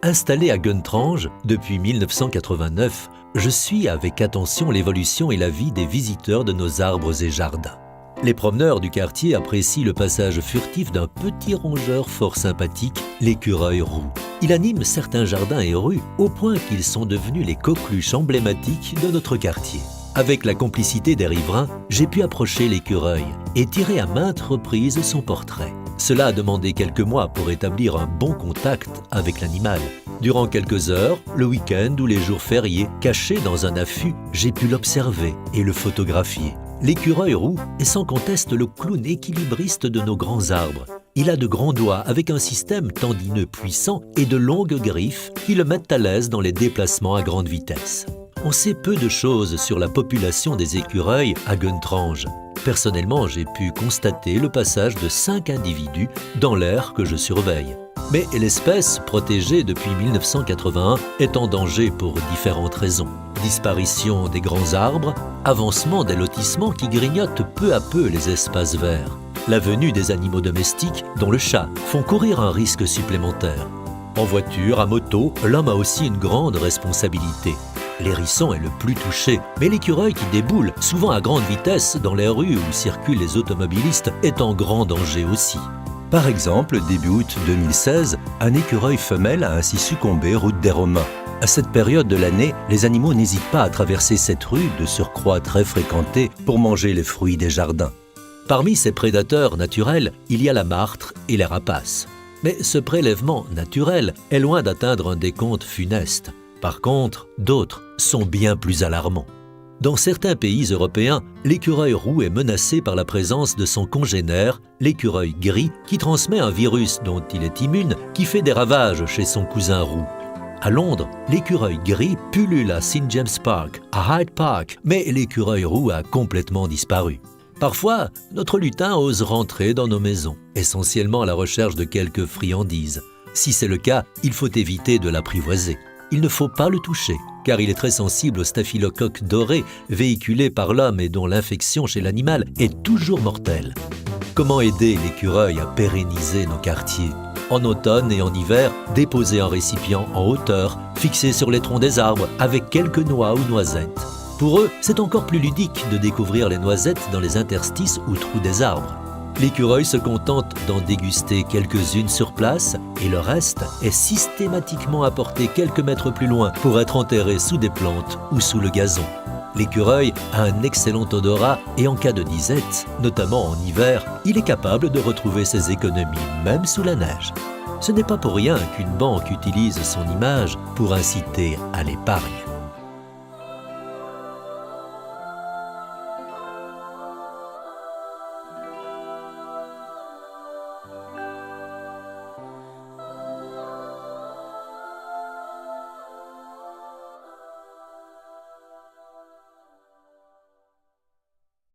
Installé à Guntrange depuis 1989, je suis avec attention l'évolution et la vie des visiteurs de nos arbres et jardins. Les promeneurs du quartier apprécient le passage furtif d'un petit rongeur fort sympathique, l'écureuil roux. Il anime certains jardins et rues au point qu'ils sont devenus les coqueluches emblématiques de notre quartier. Avec la complicité des riverains, j'ai pu approcher l'écureuil et tirer à maintes reprises son portrait. Cela a demandé quelques mois pour établir un bon contact avec l'animal. Durant quelques heures, le week-end ou les jours fériés, caché dans un affût, j'ai pu l'observer et le photographier. L'écureuil roux est sans conteste le clown équilibriste de nos grands arbres. Il a de grands doigts avec un système tendineux puissant et de longues griffes qui le mettent à l'aise dans les déplacements à grande vitesse. On sait peu de choses sur la population des écureuils à Guntrange. Personnellement, j'ai pu constater le passage de 5 individus dans l'aire que je surveille. Mais l'espèce, protégée depuis 1981, est en danger pour différentes raisons. Disparition des grands arbres, avancement des lotissements qui grignotent peu à peu les espaces verts. La venue des animaux domestiques, dont le chat, font courir un risque supplémentaire. En voiture, à moto, l'homme a aussi une grande responsabilité. L'hérisson est le plus touché, mais l'écureuil qui déboule, souvent à grande vitesse, dans les rues où circulent les automobilistes, est en grand danger aussi. Par exemple, début août 2016, un écureuil femelle a ainsi succombé route des Romains. À cette période de l'année, les animaux n'hésitent pas à traverser cette rue, de surcroît très fréquentée, pour manger les fruits des jardins. Parmi ces prédateurs naturels, il y a la martre et les rapaces. Mais ce prélèvement naturel est loin d'atteindre un décompte funeste. Par contre, d'autres sont bien plus alarmants. Dans certains pays européens, l'écureuil roux est menacé par la présence de son congénère, l'écureuil gris, qui transmet un virus dont il est immune, qui fait des ravages chez son cousin roux. À Londres, l'écureuil gris pullule à St. James Park, à Hyde Park, mais l'écureuil roux a complètement disparu. Parfois, notre lutin ose rentrer dans nos maisons, essentiellement à la recherche de quelques friandises. Si c'est le cas, il faut éviter de l'apprivoiser. Il ne faut pas le toucher, car il est très sensible au staphylocoque doré véhiculé par l'homme et dont l'infection chez l'animal est toujours mortelle. Comment aider l'écureuil à pérenniser nos quartiers ? En automne et en hiver, déposer un récipient en hauteur, fixé sur les troncs des arbres, avec quelques noix ou noisettes. Pour eux, c'est encore plus ludique de découvrir les noisettes dans les interstices ou trous des arbres. L'écureuil se contente d'en déguster quelques-unes sur place et le reste est systématiquement apporté quelques mètres plus loin pour être enterré sous des plantes ou sous le gazon. L'écureuil a un excellent odorat et en cas de disette, notamment en hiver, il est capable de retrouver ses économies même sous la neige. Ce n'est pas pour rien qu'une banque utilise son image pour inciter à l'épargne.